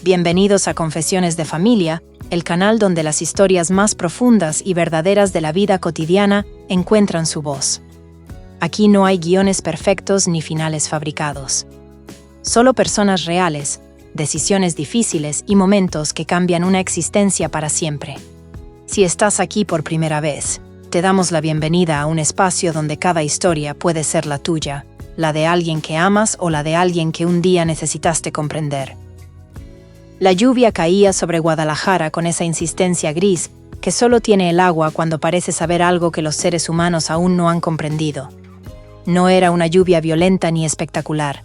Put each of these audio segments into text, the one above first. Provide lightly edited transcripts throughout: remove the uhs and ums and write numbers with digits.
Bienvenidos a Confesiones de Familia, el canal donde las historias más profundas y verdaderas de la vida cotidiana encuentran su voz. Aquí no hay guiones perfectos ni finales fabricados. Solo personas reales, decisiones difíciles y momentos que cambian una existencia para siempre. Si estás aquí por primera vez, te damos la bienvenida a un espacio donde cada historia puede ser la tuya, la de alguien que amas o la de alguien que un día necesitaste comprender. La lluvia caía sobre Guadalajara con esa insistencia gris que solo tiene el agua cuando parece saber algo que los seres humanos aún no han comprendido. No era una lluvia violenta ni espectacular.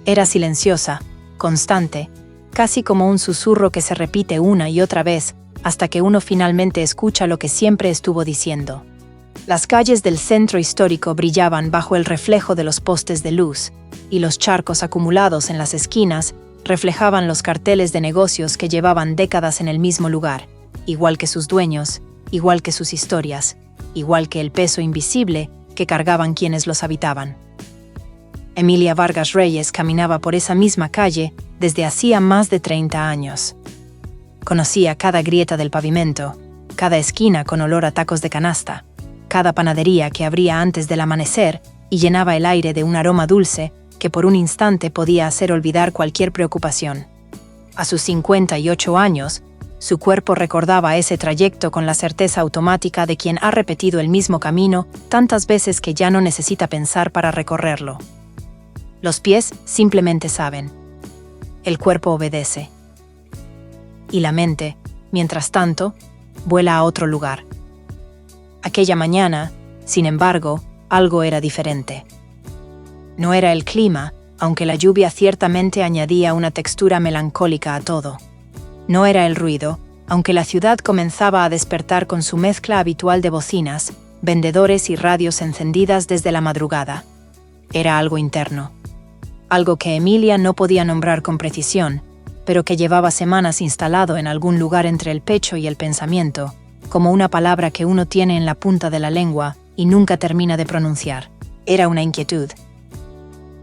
Era silenciosa, constante, casi como un susurro que se repite una y otra vez hasta que uno finalmente escucha lo que siempre estuvo diciendo. Las calles del centro histórico brillaban bajo el reflejo de los postes de luz, y los charcos acumulados en las esquinas reflejaban los carteles de negocios que llevaban décadas en el mismo lugar, igual que sus dueños, igual que sus historias, igual que el peso invisible que cargaban quienes los habitaban. Emilia Vargas Reyes caminaba por esa misma calle desde hacía más de 30 años. Conocía cada grieta del pavimento, cada esquina con olor a tacos de canasta, cada panadería que abría antes del amanecer y llenaba el aire de un aroma dulce que por un instante podía hacer olvidar cualquier preocupación. A sus 58 años, su cuerpo recordaba ese trayecto con la certeza automática de quien ha repetido el mismo camino tantas veces que ya no necesita pensar para recorrerlo. Los pies simplemente saben. El cuerpo obedece. Y la mente, mientras tanto, vuela a otro lugar. Aquella mañana, sin embargo, algo era diferente. No era el clima, aunque la lluvia ciertamente añadía una textura melancólica a todo. No era el ruido, aunque la ciudad comenzaba a despertar con su mezcla habitual de bocinas, vendedores y radios encendidas desde la madrugada. Era algo interno. Algo que Emilia no podía nombrar con precisión, pero que llevaba semanas instalado en algún lugar entre el pecho y el pensamiento, como una palabra que uno tiene en la punta de la lengua y nunca termina de pronunciar. Era una inquietud.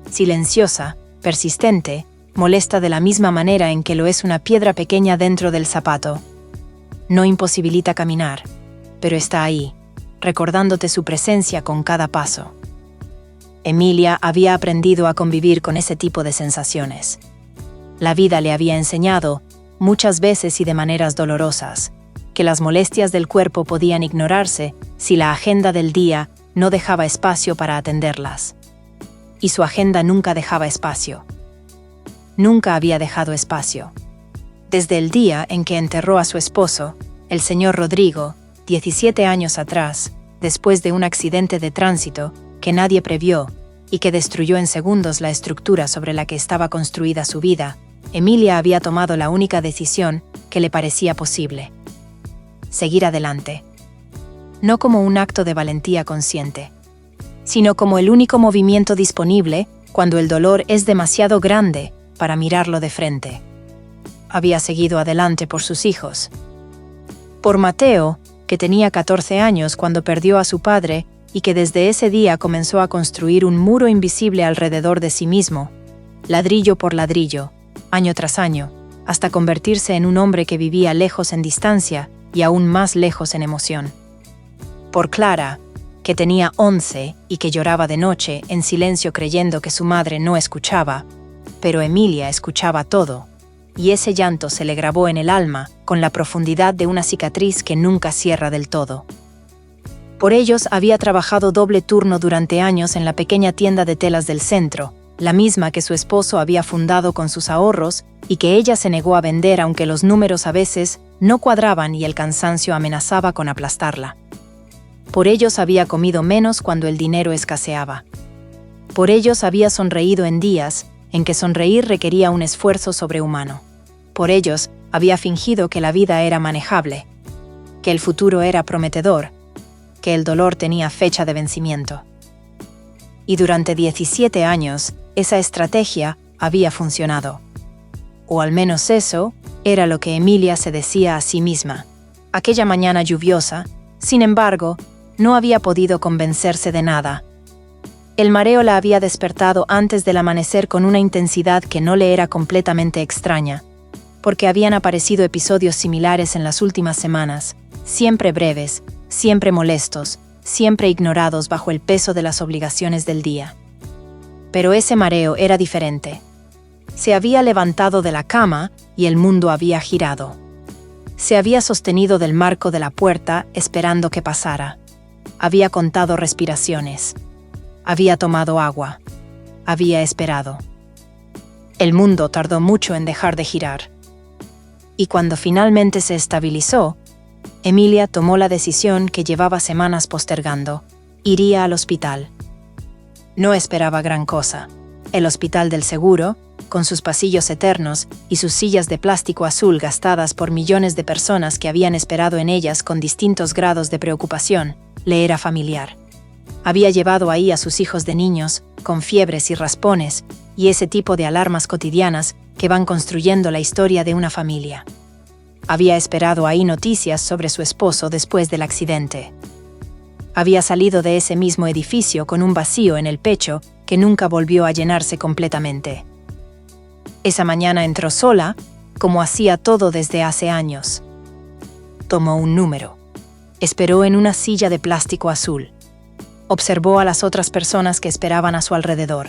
Silenciosa, persistente, molesta de la misma manera en que lo es una piedra pequeña dentro del zapato. No imposibilita caminar, pero está ahí, recordándote su presencia con cada paso. Emilia había aprendido a convivir con ese tipo de sensaciones. La vida le había enseñado, muchas veces y de maneras dolorosas, que las molestias del cuerpo podían ignorarse si la agenda del día no dejaba espacio para atenderlas. Y su agenda nunca dejaba espacio. Nunca había dejado espacio. Desde el día en que enterró a su esposo, el señor Rodrigo, 17 años atrás, después de un accidente de tránsito que nadie previó y que destruyó en segundos la estructura sobre la que estaba construida su vida, Emilia había tomado la única decisión que le parecía posible: seguir adelante. No como un acto de valentía consciente, sino como el único movimiento disponible cuando el dolor es demasiado grande para mirarlo de frente. Había seguido adelante por sus hijos. Por Mateo, que tenía 14 años cuando perdió a su padre y que desde ese día comenzó a construir un muro invisible alrededor de sí mismo, ladrillo por ladrillo, año tras año, hasta convertirse en un hombre que vivía lejos en distancia y aún más lejos en emoción. Por Clara, que tenía 11 y que lloraba de noche en silencio creyendo que su madre no escuchaba, pero Emilia escuchaba todo, y ese llanto se le grabó en el alma con la profundidad de una cicatriz que nunca cierra del todo. Por ellos había trabajado doble turno durante años en la pequeña tienda de telas del centro, la misma que su esposo había fundado con sus ahorros y que ella se negó a vender aunque los números a veces no cuadraban y el cansancio amenazaba con aplastarla. Por ellos había comido menos cuando el dinero escaseaba. Por ellos había sonreído en días en que sonreír requería un esfuerzo sobrehumano. Por ellos había fingido que la vida era manejable, que el futuro era prometedor, que el dolor tenía fecha de vencimiento. Y durante 17 años, esa estrategia había funcionado. O al menos eso era lo que Emilia se decía a sí misma. Aquella mañana lluviosa, sin embargo, no había podido convencerse de nada. El mareo la había despertado antes del amanecer con una intensidad que no le era completamente extraña, porque habían aparecido episodios similares en las últimas semanas, siempre breves, siempre molestos, siempre ignorados bajo el peso de las obligaciones del día. Pero ese mareo era diferente. Se había levantado de la cama y el mundo había girado. Se había sostenido del marco de la puerta esperando que pasara. Había contado respiraciones. Había tomado agua. Había esperado. El mundo tardó mucho en dejar de girar. Y cuando finalmente se estabilizó, Emilia tomó la decisión que llevaba semanas postergando. Iría al hospital. No esperaba gran cosa. El hospital del seguro, con sus pasillos eternos y sus sillas de plástico azul gastadas por millones de personas que habían esperado en ellas con distintos grados de preocupación, le era familiar. Había llevado ahí a sus hijos de niños, con fiebres y raspones, y ese tipo de alarmas cotidianas que van construyendo la historia de una familia. Había esperado ahí noticias sobre su esposo después del accidente. Había salido de ese mismo edificio con un vacío en el pecho que nunca volvió a llenarse completamente. Esa mañana entró sola, como hacía todo desde hace años. Tomó un número. Esperó en una silla de plástico azul. Observó a las otras personas que esperaban a su alrededor.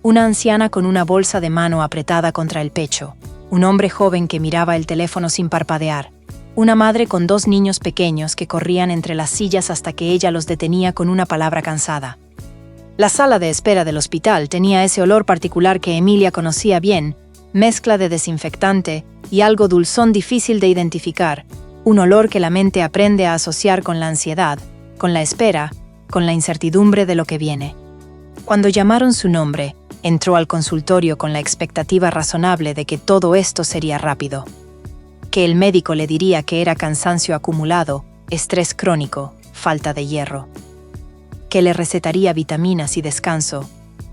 Una anciana con una bolsa de mano apretada contra el pecho. Un hombre joven que miraba el teléfono sin parpadear. Una madre con 2 niños pequeños que corrían entre las sillas hasta que ella los detenía con una palabra cansada. La sala de espera del hospital tenía ese olor particular que Emilia conocía bien, mezcla de desinfectante y algo dulzón difícil de identificar, un olor que la mente aprende a asociar con la ansiedad, con la espera, con la incertidumbre de lo que viene. Cuando llamaron su nombre, entró al consultorio con la expectativa razonable de que todo esto sería rápido. Que el médico le diría que era cansancio acumulado, estrés crónico, falta de hierro. Que le recetaría vitaminas y descanso,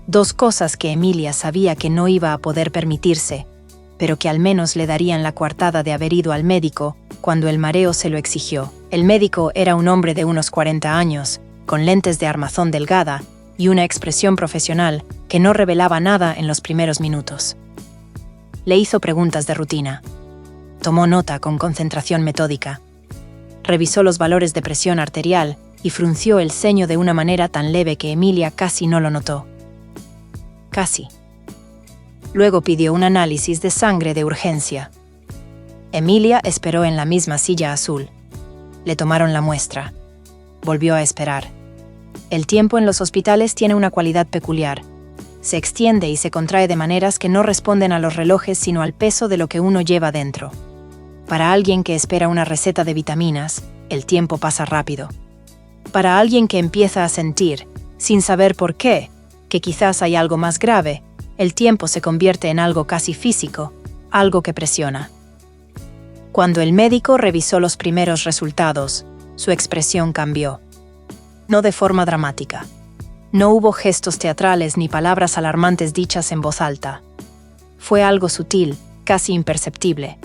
2 cosas que Emilia sabía que no iba a poder permitirse, pero que al menos le darían la coartada de haber ido al médico cuando el mareo se lo exigió. El médico era un hombre de unos 40 años, con lentes de armazón delgada y una expresión profesional que no revelaba nada en los primeros minutos. Le hizo preguntas de rutina. Tomó nota con concentración metódica. Revisó los valores de presión arterial y frunció el ceño de una manera tan leve que Emilia casi no lo notó. Casi. Luego pidió un análisis de sangre de urgencia. Emilia esperó en la misma silla azul. Le tomaron la muestra. Volvió a esperar. El tiempo en los hospitales tiene una cualidad peculiar. Se extiende y se contrae de maneras que no responden a los relojes sino al peso de lo que uno lleva dentro. Para alguien que espera una receta de vitaminas, el tiempo pasa rápido. Para alguien que empieza a sentir, sin saber por qué, que quizás hay algo más grave, el tiempo se convierte en algo casi físico, algo que presiona. Cuando el médico revisó los primeros resultados, su expresión cambió. No de forma dramática. No hubo gestos teatrales ni palabras alarmantes dichas en voz alta. Fue algo sutil, casi imperceptible.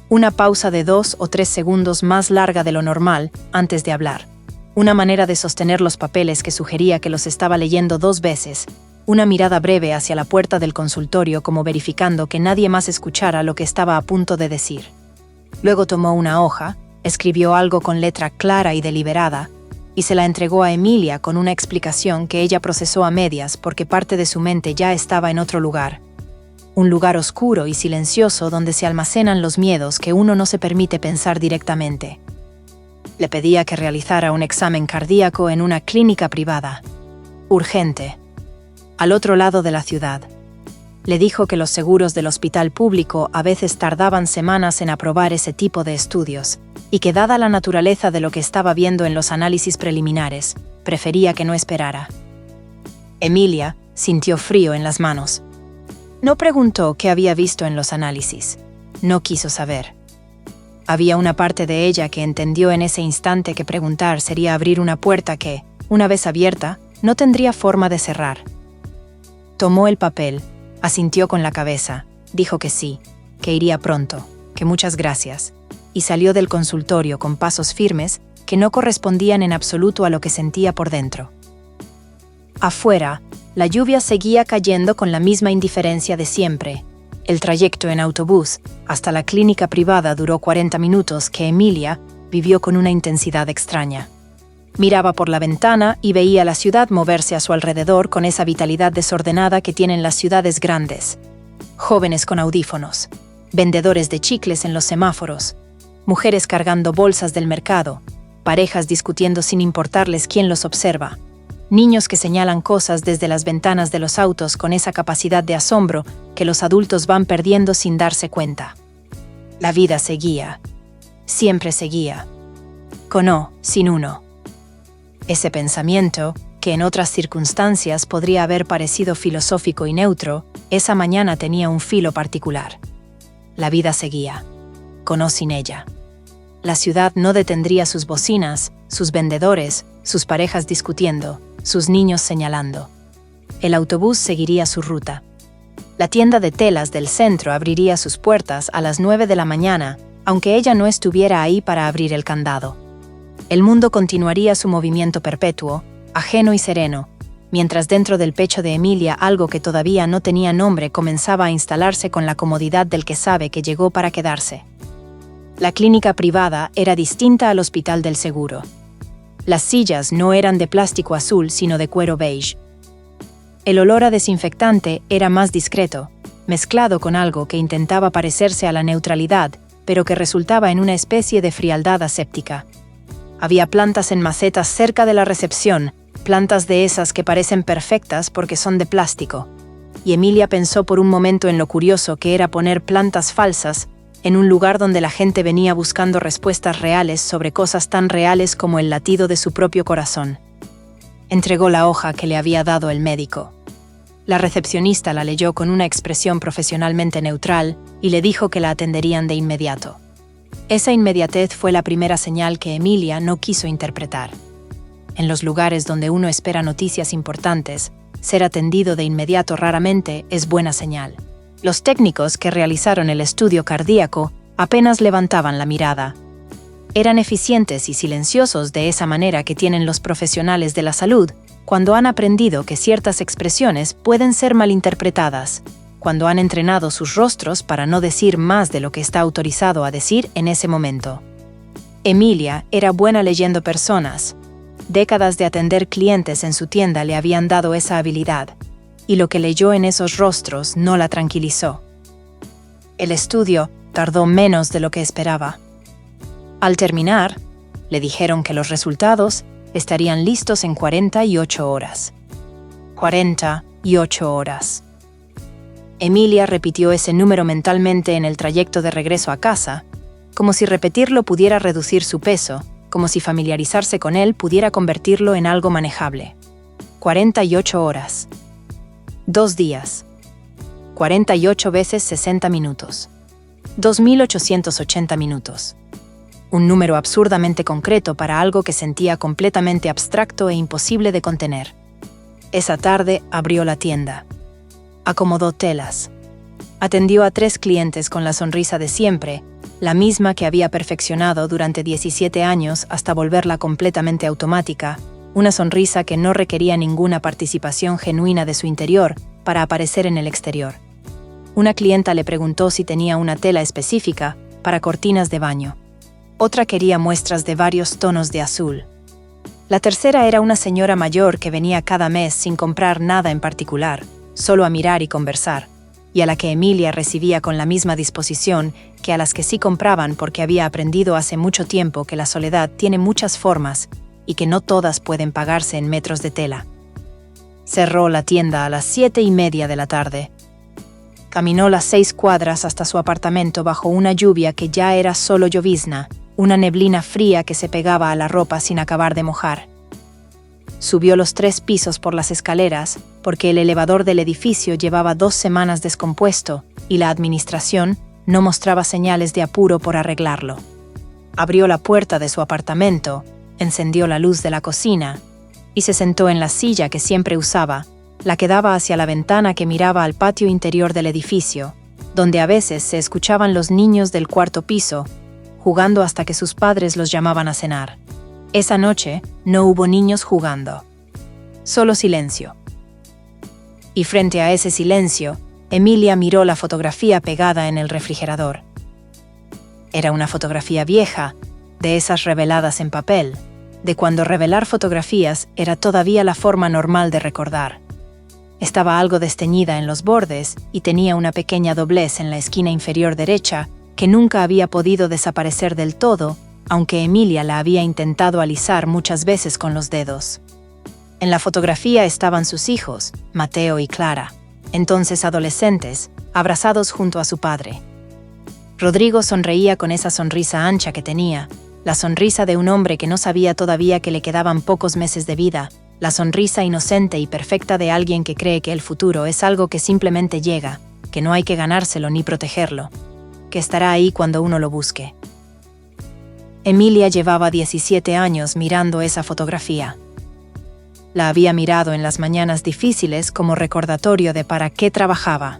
Una pausa de 2 o 3 segundos más larga de lo normal antes de hablar. Una manera de sostener los papeles que sugería que los estaba leyendo 2 veces. Una mirada breve hacia la puerta del consultorio como verificando que nadie más escuchara lo que estaba a punto de decir. Luego tomó una hoja, escribió algo con letra clara y deliberada, y se la entregó a Emilia con una explicación que ella procesó a medias porque parte de su mente ya estaba en otro lugar. Un lugar oscuro y silencioso donde se almacenan los miedos que uno no se permite pensar directamente. Le pedía que realizara un examen cardíaco en una clínica privada. Urgente. Al otro lado de la ciudad. Le dijo que los seguros del hospital público a veces tardaban semanas en aprobar ese tipo de estudios, y que dada la naturaleza de lo que estaba viendo en los análisis preliminares, prefería que no esperara. Emilia sintió frío en las manos. No preguntó qué había visto en los análisis. No quiso saber. Había una parte de ella que entendió en ese instante que preguntar sería abrir una puerta que, una vez abierta, no tendría forma de cerrar. Tomó el papel, asintió con la cabeza, dijo que sí, que iría pronto, que muchas gracias, y salió del consultorio con pasos firmes que no correspondían en absoluto a lo que sentía por dentro. Afuera, la lluvia seguía cayendo con la misma indiferencia de siempre, El trayecto en autobús hasta la clínica privada duró 40 minutos que Emilia vivió con una intensidad extraña. Miraba por la ventana y veía la ciudad moverse a su alrededor con esa vitalidad desordenada que tienen las ciudades grandes. Jóvenes con audífonos, vendedores de chicles en los semáforos, mujeres cargando bolsas del mercado, parejas discutiendo sin importarles quién los observa, niños que señalan cosas desde las ventanas de los autos con esa capacidad de asombro que los adultos van perdiendo sin darse cuenta. La vida seguía, siempre seguía, con o sin uno. Ese pensamiento, que en otras circunstancias podría haber parecido filosófico y neutro, esa mañana tenía un filo particular. La vida seguía, con o sin ella. La ciudad no detendría sus bocinas, sus vendedores, sus parejas discutiendo, sus niños señalando. El autobús seguiría su ruta. La tienda de telas del centro abriría sus puertas a las 9 de la mañana, aunque ella no estuviera ahí para abrir el candado. El mundo continuaría su movimiento perpetuo, ajeno y sereno, mientras dentro del pecho de Emilia algo que todavía no tenía nombre comenzaba a instalarse con la comodidad del que sabe que llegó para quedarse. La clínica privada era distinta al hospital del seguro. Las sillas no eran de plástico azul sino de cuero beige. El olor a desinfectante era más discreto, mezclado con algo que intentaba parecerse a la neutralidad, pero que resultaba en una especie de frialdad aséptica. Había plantas en macetas cerca de la recepción, plantas de esas que parecen perfectas porque son de plástico. Y Emilia pensó por un momento en lo curioso que era poner plantas falsas en un lugar donde la gente venía buscando respuestas reales sobre cosas tan reales como el latido de su propio corazón. Entregó la hoja que le había dado el médico. La recepcionista la leyó con una expresión profesionalmente neutral y le dijo que la atenderían de inmediato. Esa inmediatez fue la primera señal que Emilia no quiso interpretar. En los lugares donde uno espera noticias importantes, ser atendido de inmediato raramente es buena señal. Los técnicos que realizaron el estudio cardíaco apenas levantaban la mirada. Eran eficientes y silenciosos de esa manera que tienen los profesionales de la salud cuando han aprendido que ciertas expresiones pueden ser malinterpretadas, cuando han entrenado sus rostros para no decir más de lo que está autorizado a decir en ese momento. Emilia era buena leyendo personas. Décadas de atender clientes en su tienda le habían dado esa habilidad, y lo que leyó en esos rostros no la tranquilizó. El estudio tardó menos de lo que esperaba. Al terminar, le dijeron que los resultados estarían listos en 48 horas. 48 horas. Emilia repitió ese número mentalmente en el trayecto de regreso a casa, como si repetirlo pudiera reducir su peso, como si familiarizarse con él pudiera convertirlo en algo manejable. 48 horas. 2 días. 48 veces 60 minutos. 2.880 minutos. Un número absurdamente concreto para algo que sentía completamente abstracto e imposible de contener. Esa tarde abrió la tienda. Acomodó telas. Atendió a 3 clientes con la sonrisa de siempre, la misma que había perfeccionado durante 17 años hasta volverla completamente automática, una sonrisa que no requería ninguna participación genuina de su interior para aparecer en el exterior. Una clienta le preguntó si tenía una tela específica para cortinas de baño. Otra quería muestras de varios tonos de azul. La tercera era una señora mayor que venía cada mes sin comprar nada en particular, solo a mirar y conversar, y a la que Emilia recibía con la misma disposición que a las que sí compraban porque había aprendido hace mucho tiempo que la soledad tiene muchas formas y que no todas pueden pagarse en metros de tela. Cerró la tienda a las 7:30 de la tarde. Caminó las 6 cuadras hasta su apartamento bajo una lluvia que ya era solo llovizna, una neblina fría que se pegaba a la ropa sin acabar de mojar. Subió los 3 pisos por las escaleras, porque el elevador del edificio llevaba 2 semanas descompuesto y la administración no mostraba señales de apuro por arreglarlo. Abrió la puerta de su apartamento, encendió la luz de la cocina y se sentó en la silla que siempre usaba, la que daba hacia la ventana que miraba al patio interior del edificio, donde a veces se escuchaban los niños del 4º piso, jugando hasta que sus padres los llamaban a cenar. Esa noche no hubo niños jugando. Solo silencio. Y frente a ese silencio, Emilia miró la fotografía pegada en el refrigerador. Era una fotografía vieja, de esas reveladas en papel, de cuando revelar fotografías era todavía la forma normal de recordar. Estaba algo desteñida en los bordes y tenía una pequeña doblez en la esquina inferior derecha que nunca había podido desaparecer del todo, aunque Emilia la había intentado alisar muchas veces con los dedos. En la fotografía estaban sus hijos, Mateo y Clara, entonces adolescentes, abrazados junto a su padre. Rodrigo sonreía con esa sonrisa ancha que tenía, la sonrisa de un hombre que no sabía todavía que le quedaban pocos meses de vida, la sonrisa inocente y perfecta de alguien que cree que el futuro es algo que simplemente llega, que no hay que ganárselo ni protegerlo, que estará ahí cuando uno lo busque. Emilia llevaba 17 años mirando esa fotografía. La había mirado en las mañanas difíciles como recordatorio de para qué trabajaba.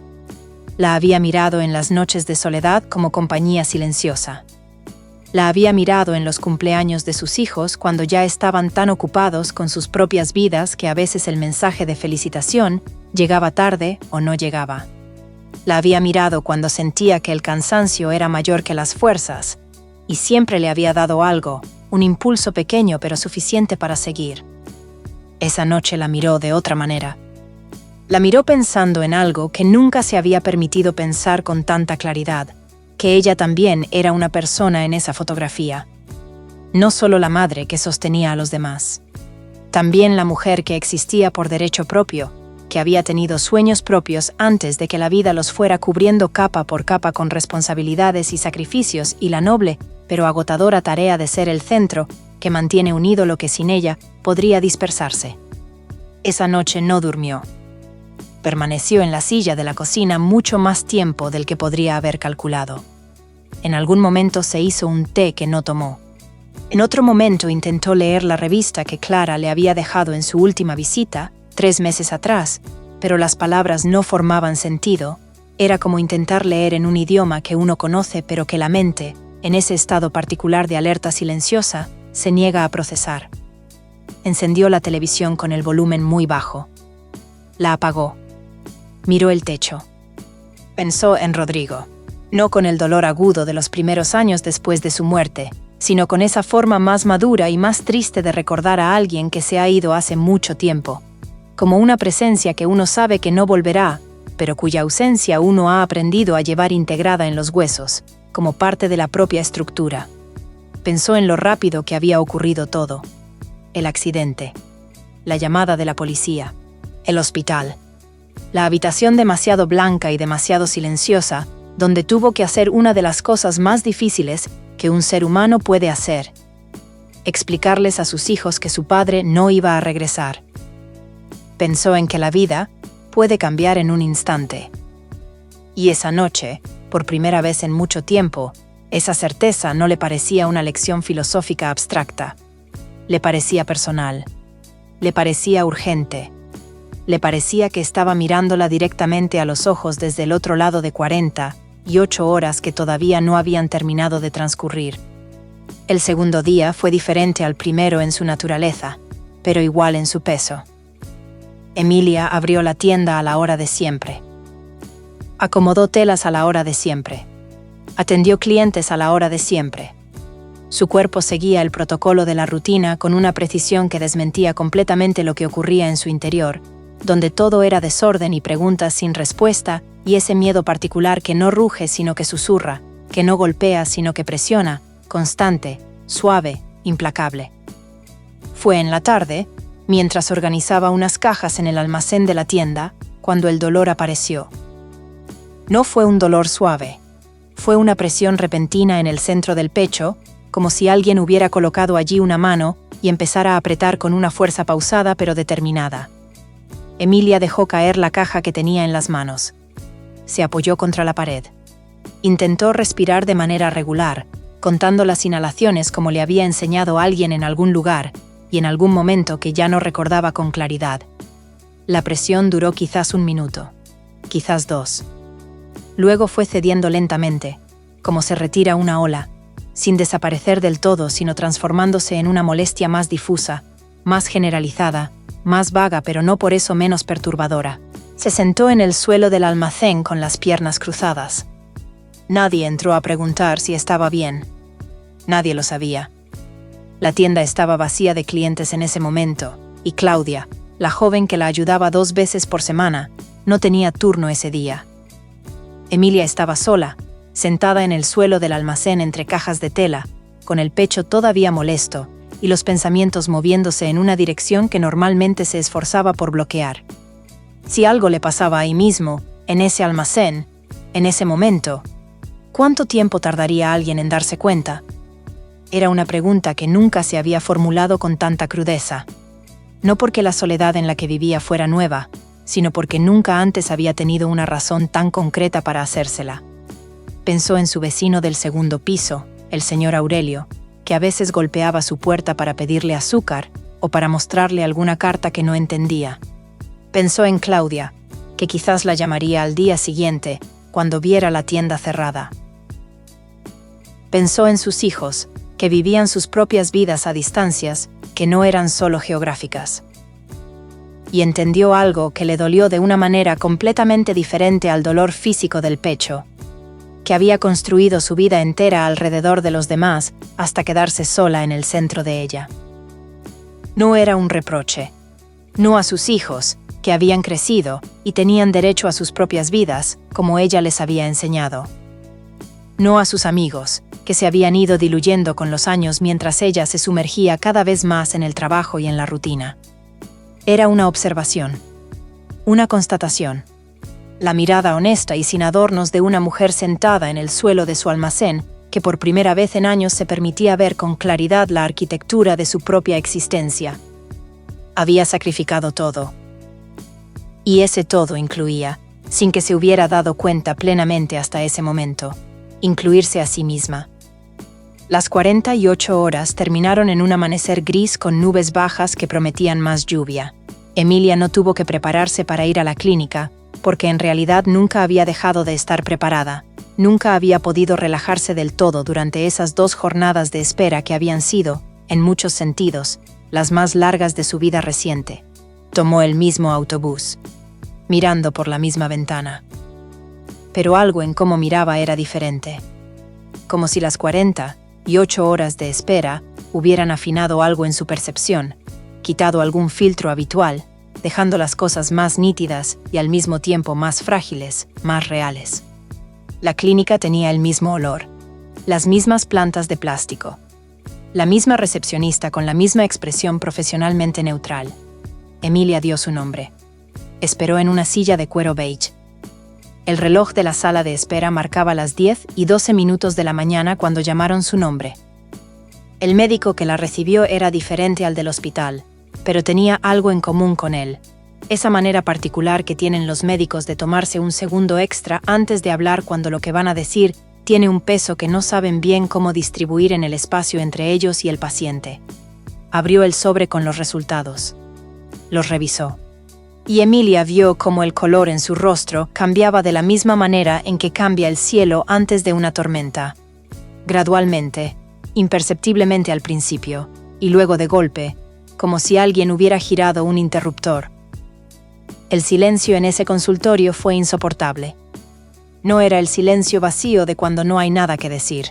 La había mirado en las noches de soledad como compañía silenciosa. La había mirado en los cumpleaños de sus hijos cuando ya estaban tan ocupados con sus propias vidas que a veces el mensaje de felicitación llegaba tarde o no llegaba. La había mirado cuando sentía que el cansancio era mayor que las fuerzas, y siempre le había dado algo, un impulso pequeño pero suficiente para seguir. Esa noche la miró de otra manera. La miró pensando en algo que nunca se había permitido pensar con tanta claridad, que ella también era una persona en esa fotografía. No solo la madre que sostenía a los demás. También la mujer que existía por derecho propio, que había tenido sueños propios antes de que la vida los fuera cubriendo capa por capa con responsabilidades y sacrificios y la noble, pero agotadora tarea de ser el centro, que mantiene unido lo que sin ella podría dispersarse. Esa noche no durmió. Permaneció en la silla de la cocina mucho más tiempo del que podría haber calculado. En algún momento se hizo un té que no tomó. En otro momento intentó leer la revista que Clara le había dejado en su última visita, 3 meses atrás, pero las palabras no formaban sentido. Era como intentar leer en un idioma que uno conoce pero que la mente, en ese estado particular de alerta silenciosa, se niega a procesar. Encendió la televisión con el volumen muy bajo. La apagó. Miró el techo. Pensó en Rodrigo, no con el dolor agudo de los primeros años después de su muerte, sino con esa forma más madura y más triste de recordar a alguien que se ha ido hace mucho tiempo, como una presencia que uno sabe que no volverá, pero cuya ausencia uno ha aprendido a llevar integrada en los huesos, como parte de la propia estructura. Pensó en lo rápido que había ocurrido todo. El accidente, la llamada de la policía, el hospital, la habitación demasiado blanca y demasiado silenciosa, donde tuvo que hacer una de las cosas más difíciles que un ser humano puede hacer: explicarles a sus hijos que su padre no iba a regresar. Pensó en que la vida puede cambiar en un instante. Y esa noche, por primera vez en mucho tiempo, esa certeza no le parecía una lección filosófica abstracta. Le parecía personal. Le parecía urgente. Le parecía que estaba mirándola directamente a los ojos desde el otro lado de 48 horas que todavía no habían terminado de transcurrir. El segundo día fue diferente al primero en su naturaleza, pero igual en su peso. Emilia abrió la tienda a la hora de siempre. Acomodó telas a la hora de siempre. Atendió clientes a la hora de siempre. Su cuerpo seguía el protocolo de la rutina con una precisión que desmentía completamente lo que ocurría en su interior, donde todo era desorden y preguntas sin respuesta, y ese miedo particular que no ruge sino que susurra, que no golpea sino que presiona, constante, suave, implacable. Fue en la tarde, mientras organizaba unas cajas en el almacén de la tienda, cuando el dolor apareció. No fue un dolor suave. Fue una presión repentina en el centro del pecho, como si alguien hubiera colocado allí una mano y empezara a apretar con una fuerza pausada pero determinada. Emilia dejó caer la caja que tenía en las manos. Se apoyó contra la pared. Intentó respirar de manera regular, contando las inhalaciones como le había enseñado alguien en algún lugar y en algún momento que ya no recordaba con claridad. La presión duró quizás 1 minuto, quizás 2. Luego fue cediendo lentamente, como se retira una ola, sin desaparecer del todo, sino transformándose en una molestia más difusa, más generalizada, más vaga pero no por eso menos perturbadora. Se sentó en el suelo del almacén con las piernas cruzadas. Nadie entró a preguntar si estaba bien. Nadie lo sabía. La tienda estaba vacía de clientes en ese momento, y Claudia, la joven que la ayudaba 2 veces por semana, no tenía turno ese día. Emilia estaba sola, sentada en el suelo del almacén entre cajas de tela, con el pecho todavía molesto y los pensamientos moviéndose en una dirección que normalmente se esforzaba por bloquear. Si algo le pasaba ahí mismo, en ese almacén, en ese momento, ¿cuánto tiempo tardaría alguien en darse cuenta? Era una pregunta que nunca se había formulado con tanta crudeza. No porque la soledad en la que vivía fuera nueva, sino porque nunca antes había tenido una razón tan concreta para hacérsela. Pensó en su vecino del segundo piso, el señor Aurelio, que a veces golpeaba su puerta para pedirle azúcar o para mostrarle alguna carta que no entendía. Pensó en Claudia, que quizás la llamaría al día siguiente, cuando viera la tienda cerrada. Pensó en sus hijos, que vivían sus propias vidas a distancias, que no eran solo geográficas. Y entendió algo que le dolió de una manera completamente diferente al dolor físico del pecho, que había construido su vida entera alrededor de los demás hasta quedarse sola en el centro de ella. No era un reproche, no a sus hijos, que habían crecido y tenían derecho a sus propias vidas, como ella les había enseñado. No a sus amigos, que se habían ido diluyendo con los años mientras ella se sumergía cada vez más en el trabajo y en la rutina. Era una observación, una constatación. La mirada honesta y sin adornos de una mujer sentada en el suelo de su almacén, que por primera vez en años se permitía ver con claridad la arquitectura de su propia existencia. Había sacrificado todo. Y ese todo incluía, sin que se hubiera dado cuenta plenamente hasta ese momento, incluirse a sí misma. Las 48 horas terminaron en un amanecer gris con nubes bajas que prometían más lluvia. Emilia no tuvo que prepararse para ir a la clínica, porque en realidad nunca había dejado de estar preparada, nunca había podido relajarse del todo durante esas 2 jornadas de espera que habían sido, en muchos sentidos, las más largas de su vida reciente. Tomó el mismo autobús, mirando por la misma ventana. Pero algo en cómo miraba era diferente. Como si las 48 horas de espera hubieran afinado algo en su percepción, quitado algún filtro habitual, dejando las cosas más nítidas y al mismo tiempo más frágiles, más reales. La clínica tenía el mismo olor, las mismas plantas de plástico, la misma recepcionista con la misma expresión profesionalmente neutral. Emilia dio su nombre. Esperó en una silla de cuero beige. El reloj de la sala de espera marcaba las 10:12 de la mañana cuando llamaron su nombre. El médico que la recibió era diferente al del hospital, pero tenía algo en común con él, esa manera particular que tienen los médicos de tomarse un segundo extra antes de hablar cuando lo que van a decir tiene un peso que no saben bien cómo distribuir en el espacio entre ellos y el paciente. Abrió el sobre con los resultados. Los revisó. Y Emilia vio cómo el color en su rostro cambiaba de la misma manera en que cambia el cielo antes de una tormenta. Gradualmente, imperceptiblemente al principio, y luego de golpe, como si alguien hubiera girado un interruptor. El silencio en ese consultorio fue insoportable. No era el silencio vacío de cuando no hay nada que decir.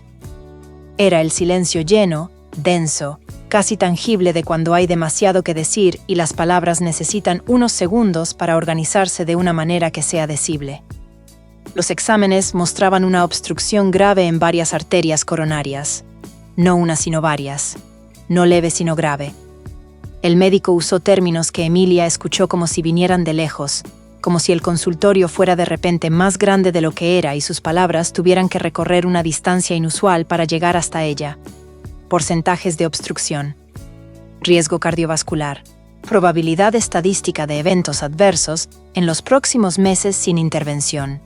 Era el silencio lleno, denso, casi tangible de cuando hay demasiado que decir y las palabras necesitan unos segundos para organizarse de una manera que sea decible. Los exámenes mostraban una obstrucción grave en varias arterias coronarias. No una sino varias. No leve sino grave. El médico usó términos que Emilia escuchó como si vinieran de lejos, como si el consultorio fuera de repente más grande de lo que era y sus palabras tuvieran que recorrer una distancia inusual para llegar hasta ella. Porcentajes de obstrucción, riesgo cardiovascular, probabilidad estadística de eventos adversos en los próximos meses sin intervención.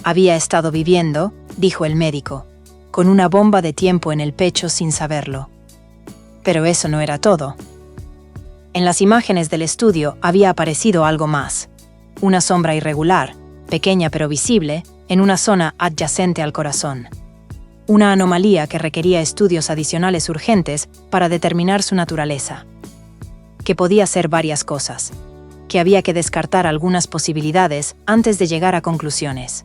Había estado viviendo, dijo el médico, con una bomba de tiempo en el pecho sin saberlo. Pero eso no era todo. En las imágenes del estudio había aparecido algo más. Una sombra irregular, pequeña pero visible, en una zona adyacente al corazón. Una anomalía que requería estudios adicionales urgentes para determinar su naturaleza. Que podía ser varias cosas. que había que descartar algunas posibilidades antes de llegar a conclusiones.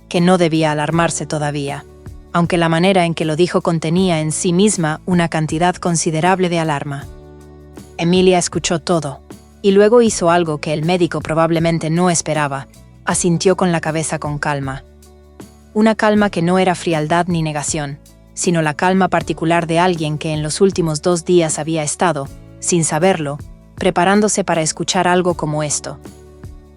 Que no debía alarmarse todavía, aunque la manera en que lo dijo contenía en sí misma una cantidad considerable de alarma. Emilia escuchó todo, y luego hizo algo que el médico probablemente no esperaba. Asintió con la cabeza con calma. Una calma que no era frialdad ni negación, sino la calma particular de alguien que en los últimos 2 días había estado, sin saberlo, preparándose para escuchar algo como esto.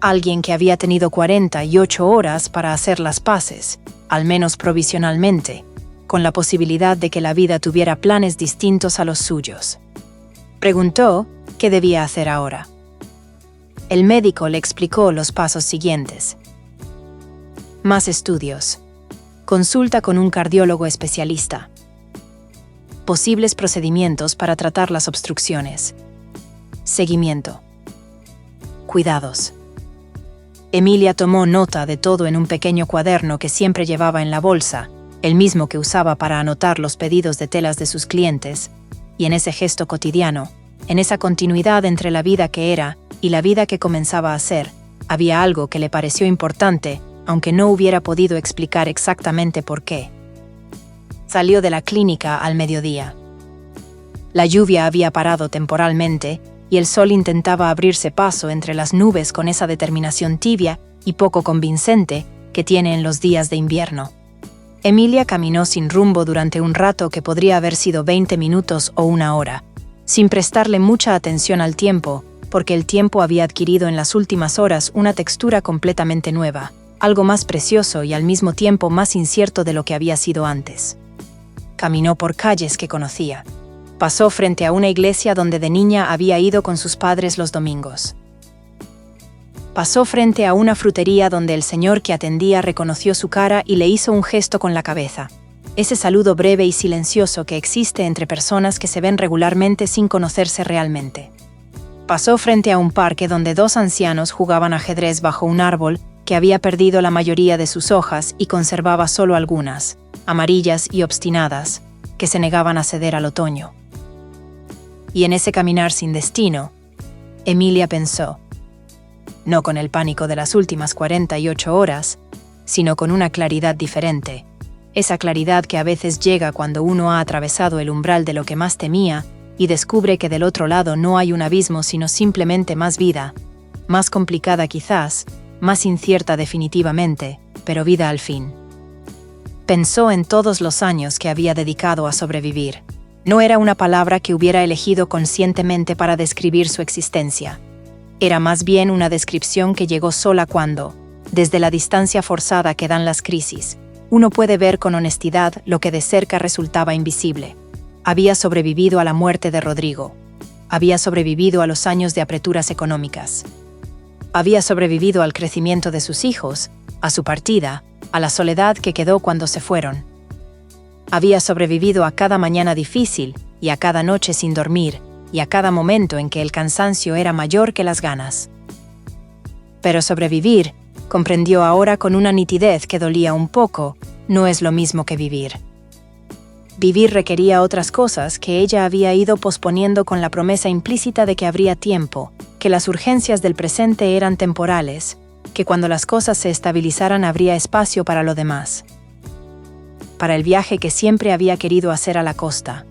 Alguien que había tenido 48 horas para hacer las paces, al menos provisionalmente, con la posibilidad de que la vida tuviera planes distintos a los suyos. Preguntó qué debía hacer ahora. El médico le explicó los pasos siguientes. Más estudios. Consulta con un cardiólogo especialista. Posibles procedimientos para tratar las obstrucciones. Seguimiento. Cuidados. Emilia tomó nota de todo en un pequeño cuaderno que siempre llevaba en la bolsa, el mismo que usaba para anotar los pedidos de telas de sus clientes, y en ese gesto cotidiano, en esa continuidad entre la vida que era y la vida que comenzaba a ser, había algo que le pareció importante, aunque no hubiera podido explicar exactamente por qué. Salió de la clínica al mediodía. La lluvia había parado temporalmente, y el sol intentaba abrirse paso entre las nubes con esa determinación tibia y poco convincente que tiene en los días de invierno. Emilia caminó sin rumbo durante un rato que podría haber sido 20 minutos o 1 hora, sin prestarle mucha atención al tiempo, porque el tiempo había adquirido en las últimas horas una textura completamente nueva, algo más precioso y al mismo tiempo más incierto de lo que había sido antes. Caminó por calles que conocía. Pasó frente a una iglesia donde de niña había ido con sus padres los domingos. Pasó frente a una frutería donde el señor que atendía reconoció su cara y le hizo un gesto con la cabeza. Ese saludo breve y silencioso que existe entre personas que se ven regularmente sin conocerse realmente. Pasó frente a un parque donde 2 ancianos jugaban ajedrez bajo un árbol que había perdido la mayoría de sus hojas y conservaba solo algunas, amarillas y obstinadas, que se negaban a ceder al otoño. Y en ese caminar sin destino, Emilia pensó, no con el pánico de las últimas 48 horas, sino con una claridad diferente, esa claridad que a veces llega cuando uno ha atravesado el umbral de lo que más temía y descubre que del otro lado no hay un abismo sino simplemente más vida, más complicada quizás, más incierta definitivamente, pero vida al fin. Pensó en todos los años que había dedicado a sobrevivir. No era una palabra que hubiera elegido conscientemente para describir su existencia. Era más bien una descripción que llegó sola cuando, desde la distancia forzada que dan las crisis, uno puede ver con honestidad lo que de cerca resultaba invisible. Había sobrevivido a la muerte de Rodrigo. Había sobrevivido a los años de apreturas económicas. Había sobrevivido al crecimiento de sus hijos, a su partida, a la soledad que quedó cuando se fueron. Había sobrevivido a cada mañana difícil y a cada noche sin dormir y a cada momento en que el cansancio era mayor que las ganas. Pero sobrevivir, comprendió ahora con una nitidez que dolía un poco, no es lo mismo que vivir. Vivir requería otras cosas que ella había ido posponiendo con la promesa implícita de que habría tiempo, que las urgencias del presente eran temporales, que cuando las cosas se estabilizaran habría espacio para lo demás. Para el viaje que siempre había querido hacer a la costa.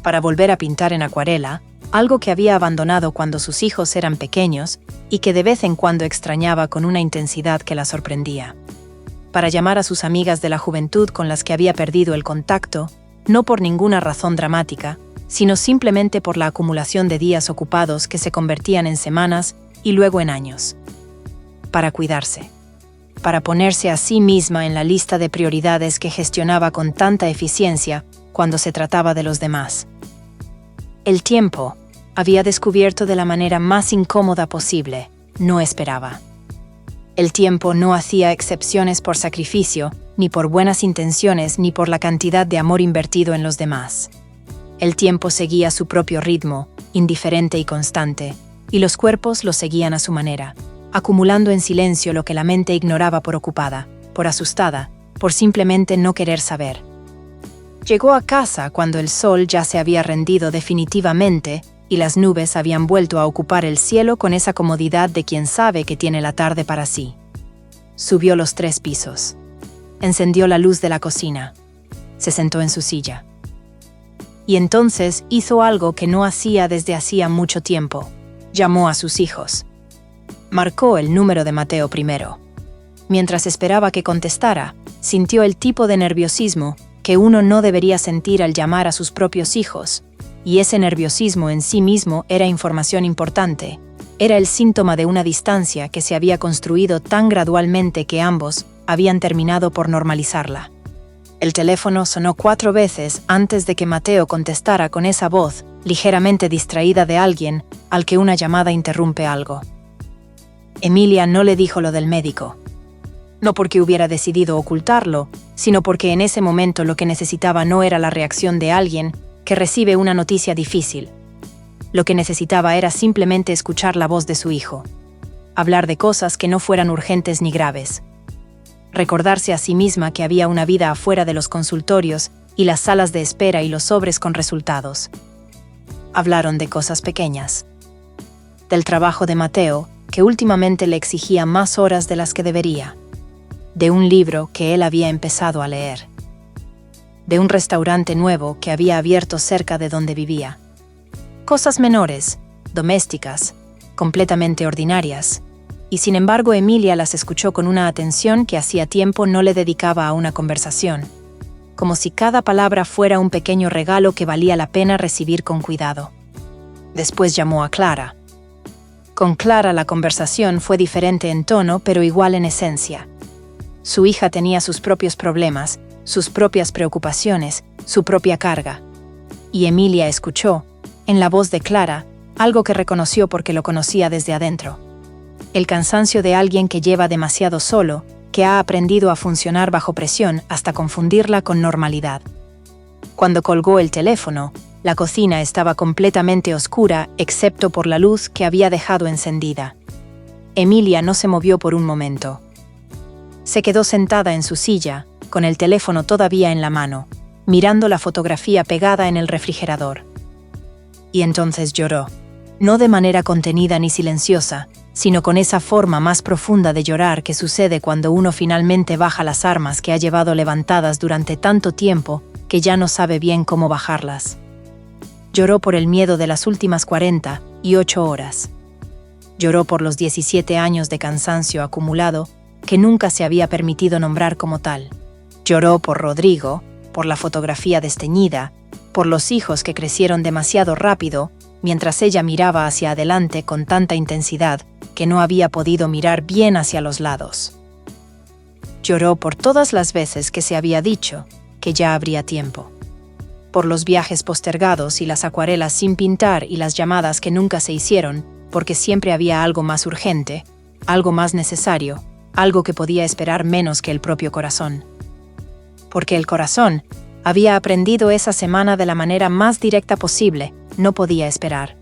Para volver a pintar en acuarela, algo que había abandonado cuando sus hijos eran pequeños y que de vez en cuando extrañaba con una intensidad que la sorprendía. Para llamar a sus amigas de la juventud con las que había perdido el contacto, no por ninguna razón dramática, sino simplemente por la acumulación de días ocupados que se convertían en semanas y luego en años. Para cuidarse. Para ponerse a sí misma en la lista de prioridades que gestionaba con tanta eficiencia cuando se trataba de los demás. El tiempo, había descubierto de la manera más incómoda posible, no esperaba. El tiempo no hacía excepciones por sacrificio, ni por buenas intenciones, ni por la cantidad de amor invertido en los demás. El tiempo seguía su propio ritmo, indiferente y constante, y los cuerpos lo seguían a su manera, acumulando en silencio lo que la mente ignoraba por ocupada, por asustada, por simplemente no querer saber. Llegó a casa cuando el sol ya se había rendido definitivamente y las nubes habían vuelto a ocupar el cielo con esa comodidad de quien sabe que tiene la tarde para sí. Subió los 3 pisos. Encendió la luz de la cocina. Se sentó en su silla. Y entonces hizo algo que no hacía desde hacía mucho tiempo. Llamó a sus hijos. Marcó el número de Mateo primero. Mientras esperaba que contestara, sintió el tipo de nerviosismo que uno no debería sentir al llamar a sus propios hijos, y ese nerviosismo en sí mismo era información importante. Era el síntoma de una distancia que se había construido tan gradualmente que ambos habían terminado por normalizarla. El teléfono sonó 4 veces antes de que Mateo contestara con esa voz ligeramente distraída de alguien al que una llamada interrumpe algo. Emilia no le dijo lo del médico. No porque hubiera decidido ocultarlo, sino porque en ese momento lo que necesitaba no era la reacción de alguien que recibe una noticia difícil. Lo que necesitaba era simplemente escuchar la voz de su hijo. Hablar de cosas que no fueran urgentes ni graves. Recordarse a sí misma que había una vida afuera de los consultorios y las salas de espera y los sobres con resultados. Hablaron de cosas pequeñas. Del trabajo de Mateo, que últimamente le exigía más horas de las que debería. De un libro que él había empezado a leer. De un restaurante nuevo que había abierto cerca de donde vivía. Cosas menores, domésticas, completamente ordinarias, y sin embargo Emilia las escuchó con una atención que hacía tiempo no le dedicaba a una conversación, como si cada palabra fuera un pequeño regalo que valía la pena recibir con cuidado. Después llamó a Clara. Con Clara la conversación fue diferente en tono, pero igual en esencia. Su hija tenía sus propios problemas, sus propias preocupaciones, su propia carga. Y Emilia escuchó, en la voz de Clara, algo que reconoció porque lo conocía desde adentro. El cansancio de alguien que lleva demasiado solo, que ha aprendido a funcionar bajo presión hasta confundirla con normalidad. Cuando colgó el teléfono, la cocina estaba completamente oscura excepto por la luz que había dejado encendida. Emilia no se movió por un momento. Se quedó sentada en su silla, con el teléfono todavía en la mano, mirando la fotografía pegada en el refrigerador. Y entonces lloró, no de manera contenida ni silenciosa, sino con esa forma más profunda de llorar que sucede cuando uno finalmente baja las armas que ha llevado levantadas durante tanto tiempo que ya no sabe bien cómo bajarlas. Lloró por el miedo de las últimas 48 horas. Lloró por los 17 años de cansancio acumulado que nunca se había permitido nombrar como tal. Lloró por Rodrigo, por la fotografía desteñida, por los hijos que crecieron demasiado rápido, mientras ella miraba hacia adelante con tanta intensidad que no había podido mirar bien hacia los lados. Lloró por todas las veces que se había dicho que ya habría tiempo. Por los viajes postergados y las acuarelas sin pintar y las llamadas que nunca se hicieron, porque siempre había algo más urgente, algo más necesario, algo que podía esperar menos que el propio corazón. Porque el corazón había aprendido esa semana de la manera más directa posible, no podía esperar.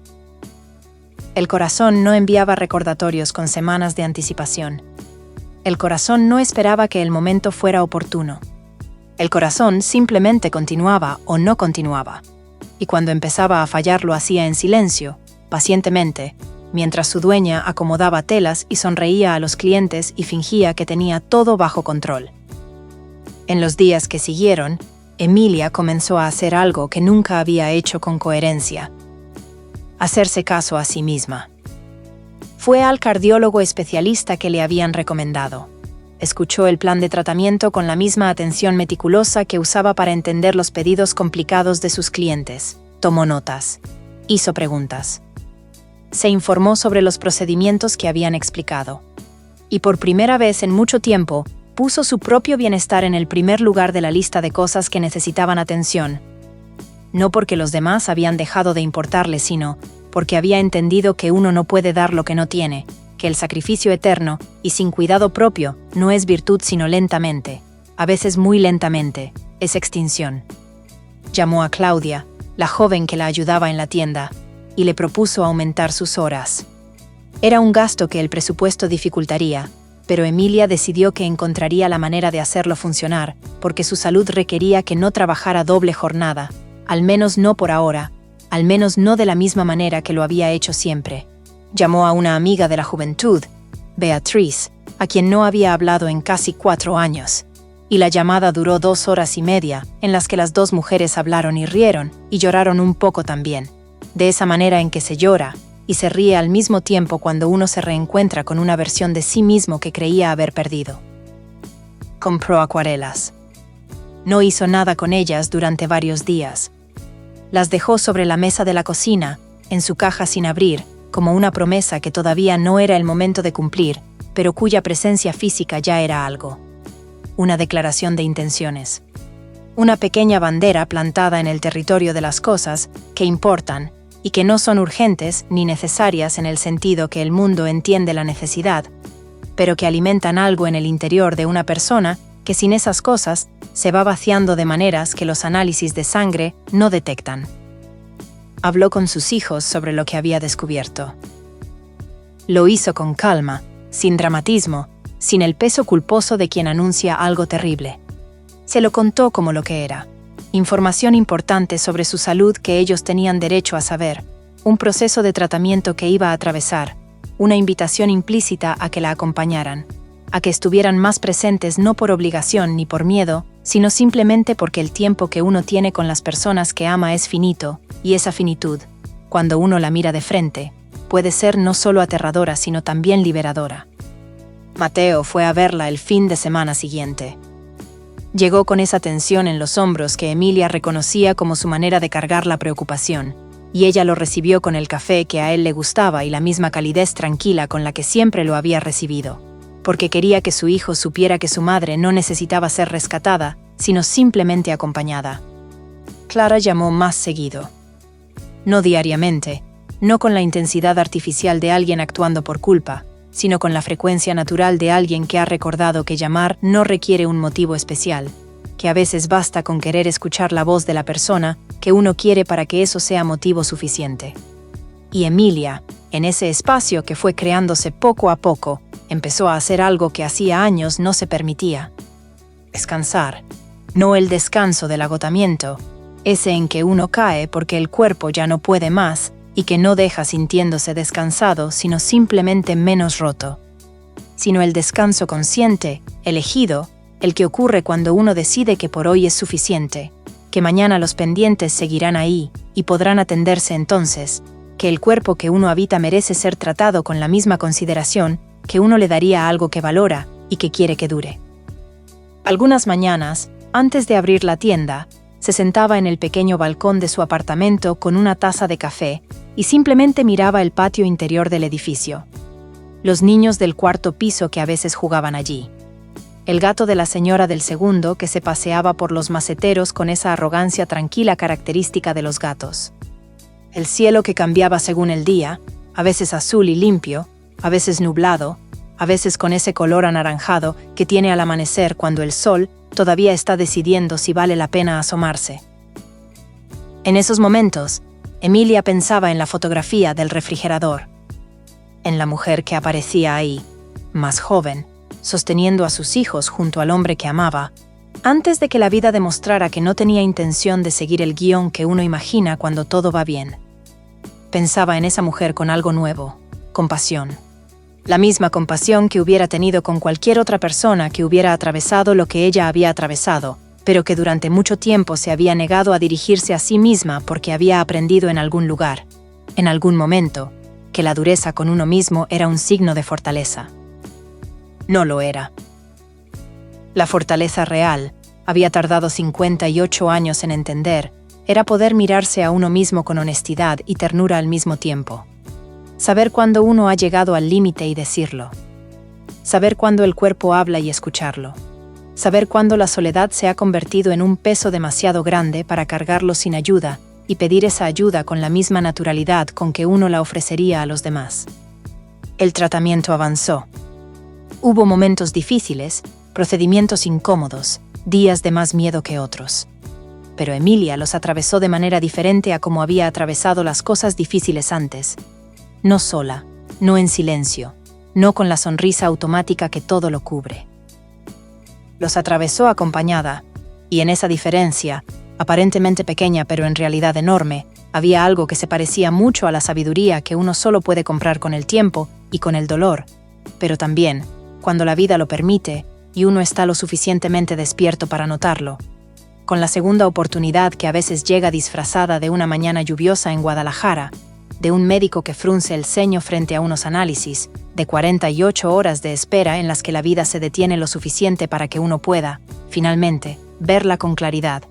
El corazón no enviaba recordatorios con semanas de anticipación. El corazón no esperaba que el momento fuera oportuno. El corazón simplemente continuaba o no continuaba. Y cuando empezaba a fallar lo hacía en silencio, pacientemente, mientras su dueña acomodaba telas y sonreía a los clientes y fingía que tenía todo bajo control. En los días que siguieron, Emilia comenzó a hacer algo que nunca había hecho con coherencia. Hacerse caso a sí misma. Fue al cardiólogo especialista que le habían recomendado. Escuchó el plan de tratamiento con la misma atención meticulosa que usaba para entender los pedidos complicados de sus clientes. Tomó notas. Hizo preguntas. Se informó sobre los procedimientos que habían explicado. Y por primera vez en mucho tiempo, puso su propio bienestar en el primer lugar de la lista de cosas que necesitaban atención. No porque los demás habían dejado de importarle, sino porque había entendido que uno no puede dar lo que no tiene, que el sacrificio eterno, y sin cuidado propio, no es virtud sino lentamente, a veces muy lentamente, es extinción. Llamó a Claudia, la joven que la ayudaba en la tienda, y le propuso aumentar sus horas. Era un gasto que el presupuesto dificultaría, pero Emilia decidió que encontraría la manera de hacerlo funcionar, porque su salud requería que no trabajara doble jornada, al menos no por ahora, al menos no de la misma manera que lo había hecho siempre. Llamó a una amiga de la juventud, Beatriz, a quien no había hablado en casi 4 años. Y la llamada duró 2 horas y media, en las que las dos mujeres hablaron y rieron, y lloraron un poco también. De esa manera en que se llora y se ríe al mismo tiempo cuando uno se reencuentra con una versión de sí mismo que creía haber perdido. Compró acuarelas. No hizo nada con ellas durante varios días. Las dejó sobre la mesa de la cocina, en su caja sin abrir, como una promesa que todavía no era el momento de cumplir, pero cuya presencia física ya era algo. Una declaración de intenciones. Una pequeña bandera plantada en el territorio de las cosas que importan y que no son urgentes ni necesarias en el sentido que el mundo entiende la necesidad, pero que alimentan algo en el interior de una persona que sin esas cosas se va vaciando de maneras que los análisis de sangre no detectan. Habló con sus hijos sobre lo que había descubierto. Lo hizo con calma, sin dramatismo, sin el peso culposo de quien anuncia algo terrible. Se lo contó como lo que era. Información importante sobre su salud que ellos tenían derecho a saber, un proceso de tratamiento que iba a atravesar, una invitación implícita a que la acompañaran, a que estuvieran más presentes no por obligación ni por miedo, sino simplemente porque el tiempo que uno tiene con las personas que ama es finito, y esa finitud, cuando uno la mira de frente, puede ser no solo aterradora sino también liberadora. Mateo fue a verla el fin de semana siguiente. Llegó con esa tensión en los hombros que Emilia reconocía como su manera de cargar la preocupación, y ella lo recibió con el café que a él le gustaba y la misma calidez tranquila con la que siempre lo había recibido, porque quería que su hijo supiera que su madre no necesitaba ser rescatada, sino simplemente acompañada. Clara llamó más seguido. No diariamente, no con la intensidad artificial de alguien actuando por culpa, sino con la frecuencia natural de alguien que ha recordado que llamar no requiere un motivo especial, que a veces basta con querer escuchar la voz de la persona que uno quiere para que eso sea motivo suficiente. Y Emilia, en ese espacio que fue creándose poco a poco, empezó a hacer algo que hacía años no se permitía. Descansar. No el descanso del agotamiento, ese en que uno cae porque el cuerpo ya no puede más, y que no deja sintiéndose descansado, sino simplemente menos roto. Sino el descanso consciente, elegido, el que ocurre cuando uno decide que por hoy es suficiente, que mañana los pendientes seguirán ahí, y podrán atenderse entonces, que el cuerpo que uno habita merece ser tratado con la misma consideración que uno le daría a algo que valora y que quiere que dure. Algunas mañanas, antes de abrir la tienda, se sentaba en el pequeño balcón de su apartamento con una taza de café y simplemente miraba el patio interior del edificio. Los niños del 4º piso que a veces jugaban allí. El gato de la señora del 2º que se paseaba por los maceteros con esa arrogancia tranquila característica de los gatos. El cielo que cambiaba según el día, a veces azul y limpio, a veces nublado, a veces con ese color anaranjado que tiene al amanecer cuando el sol todavía está decidiendo si vale la pena asomarse. En esos momentos, Emilia pensaba en la fotografía del refrigerador, en la mujer que aparecía ahí, más joven, sosteniendo a sus hijos junto al hombre que amaba, antes de que la vida demostrara que no tenía intención de seguir el guión que uno imagina cuando todo va bien. Pensaba en esa mujer con algo nuevo, compasión. La misma compasión que hubiera tenido con cualquier otra persona que hubiera atravesado lo que ella había atravesado, pero que durante mucho tiempo se había negado a dirigirse a sí misma porque había aprendido en algún lugar, en algún momento, que la dureza con uno mismo era un signo de fortaleza. No lo era. La fortaleza real, había tardado 58 años en entender, era poder mirarse a uno mismo con honestidad y ternura al mismo tiempo. Saber cuándo uno ha llegado al límite y decirlo. Saber cuándo el cuerpo habla y escucharlo. Saber cuándo la soledad se ha convertido en un peso demasiado grande para cargarlo sin ayuda y pedir esa ayuda con la misma naturalidad con que uno la ofrecería a los demás. El tratamiento avanzó. Hubo momentos difíciles, procedimientos incómodos, días de más miedo que otros. Pero Emilia los atravesó de manera diferente a como había atravesado las cosas difíciles antes. No sola, no en silencio, no con la sonrisa automática que todo lo cubre. Los atravesó acompañada, y en esa diferencia, aparentemente pequeña pero en realidad enorme, Había algo que se parecía mucho a la sabiduría que uno solo puede comprar con el tiempo y con el dolor, pero también, cuando la vida lo permite y uno está lo suficientemente despierto para notarlo. Con la segunda oportunidad que a veces llega disfrazada de una mañana lluviosa en Guadalajara, de un médico que frunce el ceño frente a unos análisis, de 48 horas de espera en las que la vida se detiene lo suficiente para que uno pueda, finalmente, verla con claridad.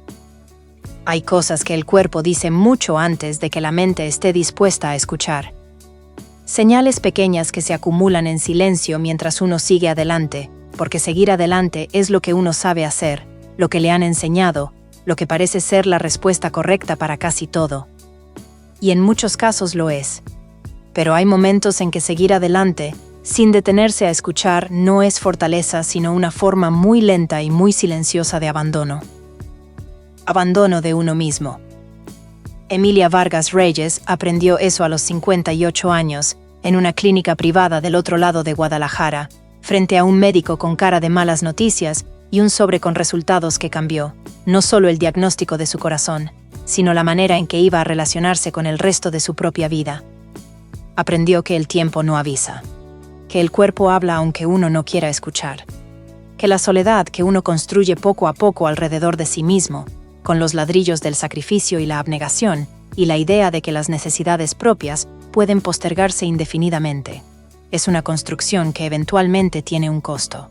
Hay cosas que el cuerpo dice mucho antes de que la mente esté dispuesta a escuchar. Señales pequeñas que se acumulan en silencio mientras uno sigue adelante, porque seguir adelante es lo que uno sabe hacer, lo que le han enseñado, lo que parece ser la respuesta correcta para casi todo. Y en muchos casos lo es. Pero hay momentos en que seguir adelante, sin detenerse a escuchar, no es fortaleza, sino una forma muy lenta y muy silenciosa de abandono. Abandono de uno mismo. Emilia Vargas Reyes aprendió eso a los 58 años, en una clínica privada del otro lado de Guadalajara, frente a un médico con cara de malas noticias y un sobre con resultados que cambió, no solo el diagnóstico de su corazón, sino la manera en que iba a relacionarse con el resto de su propia vida. Aprendió que el tiempo no avisa, que el cuerpo habla aunque uno no quiera escuchar, que la soledad que uno construye poco a poco alrededor de sí mismo, con los ladrillos del sacrificio y la abnegación, y la idea de que las necesidades propias pueden postergarse indefinidamente, es una construcción que eventualmente tiene un costo.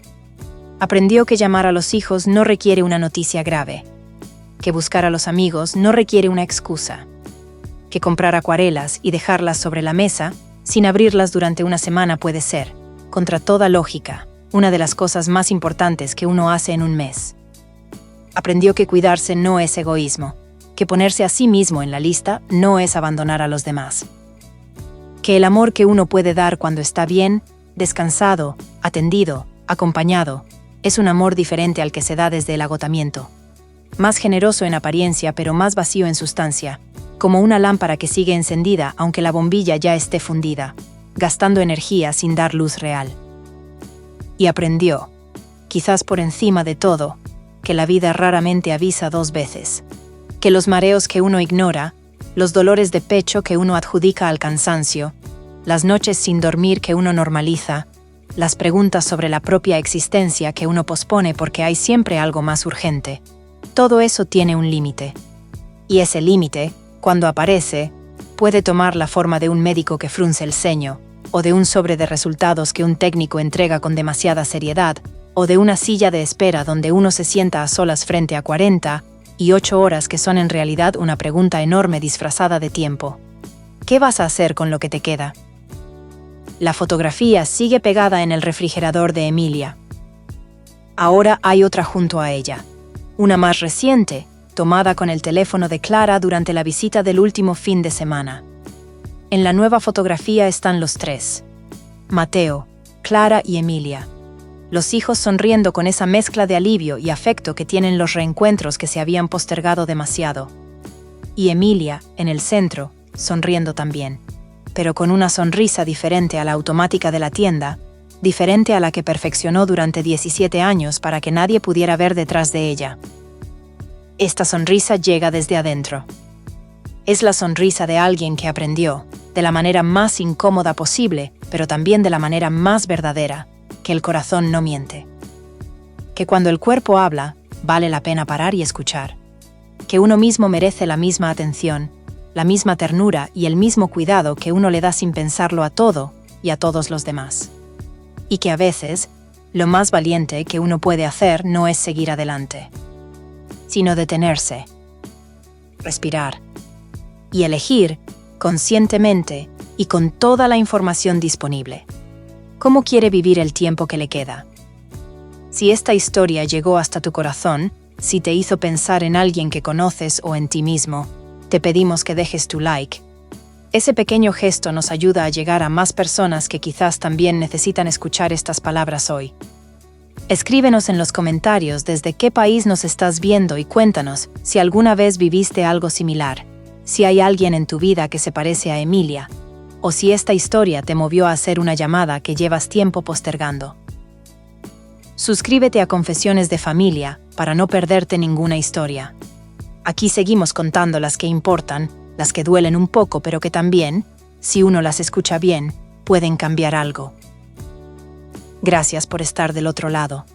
Aprendió que llamar a los hijos no requiere una noticia grave, que buscar a los amigos no requiere una excusa, que comprar acuarelas y dejarlas sobre la mesa, sin abrirlas durante una semana puede ser, contra toda lógica, una de las cosas más importantes que uno hace en un mes. Aprendió que cuidarse no es egoísmo, que ponerse a sí mismo en la lista no es abandonar a los demás. Que el amor que uno puede dar cuando está bien, descansado, atendido, acompañado, es un amor diferente al que se da desde el agotamiento. Más generoso en apariencia pero más vacío en sustancia, como una lámpara que sigue encendida aunque la bombilla ya esté fundida, gastando energía sin dar luz real. Y aprendió, quizás por encima de todo, que la vida raramente avisa dos veces, que los mareos que uno ignora, los dolores de pecho que uno adjudica al cansancio, las noches sin dormir que uno normaliza, las preguntas sobre la propia existencia que uno pospone porque hay siempre algo más urgente, todo eso tiene un límite. Y ese límite, cuando aparece, puede tomar la forma de un médico que frunce el ceño, o de un sobre de resultados que un técnico entrega con demasiada seriedad, o de una silla de espera donde uno se sienta a solas frente a 48 horas que son en realidad una pregunta enorme disfrazada de tiempo. ¿Qué vas a hacer con lo que te queda? La fotografía sigue pegada en el refrigerador de Emilia. Ahora hay otra junto a ella. Una más reciente, tomada con el teléfono de Clara durante la visita del último fin de semana. En la nueva fotografía están los tres: Mateo, Clara y Emilia. Los hijos sonriendo con esa mezcla de alivio y afecto que tienen los reencuentros que se habían postergado demasiado. Y Emilia, en el centro, sonriendo también, pero con una sonrisa diferente a la automática de la tienda, diferente a la que perfeccionó durante 17 años para que nadie pudiera ver detrás de ella. Esta sonrisa llega desde adentro. Es la sonrisa de alguien que aprendió, de la manera más incómoda posible, pero también de la manera más verdadera, que el corazón no miente. Que cuando el cuerpo habla, vale la pena parar y escuchar. Que uno mismo merece la misma atención, la misma ternura y el mismo cuidado que uno le da sin pensarlo a todo y a todos los demás. Y que a veces, lo más valiente que uno puede hacer no es seguir adelante, sino detenerse, respirar y elegir, conscientemente y con toda la información disponible, cómo quiere vivir el tiempo que le queda. Si esta historia llegó hasta tu corazón, si te hizo pensar en alguien que conoces o en ti mismo, te pedimos que dejes tu like. Ese pequeño gesto nos ayuda a llegar a más personas que quizás también necesitan escuchar estas palabras hoy. Escríbenos en los comentarios desde qué país nos estás viendo y cuéntanos si alguna vez viviste algo similar, si hay alguien en tu vida que se parece a Emilia, o si esta historia te movió a hacer una llamada que llevas tiempo postergando. Suscríbete a Confesiones de Familia para no perderte ninguna historia. Aquí seguimos contando las que importan las que duelen un poco, pero que también, si uno las escucha bien, pueden cambiar algo. Gracias por estar del otro lado.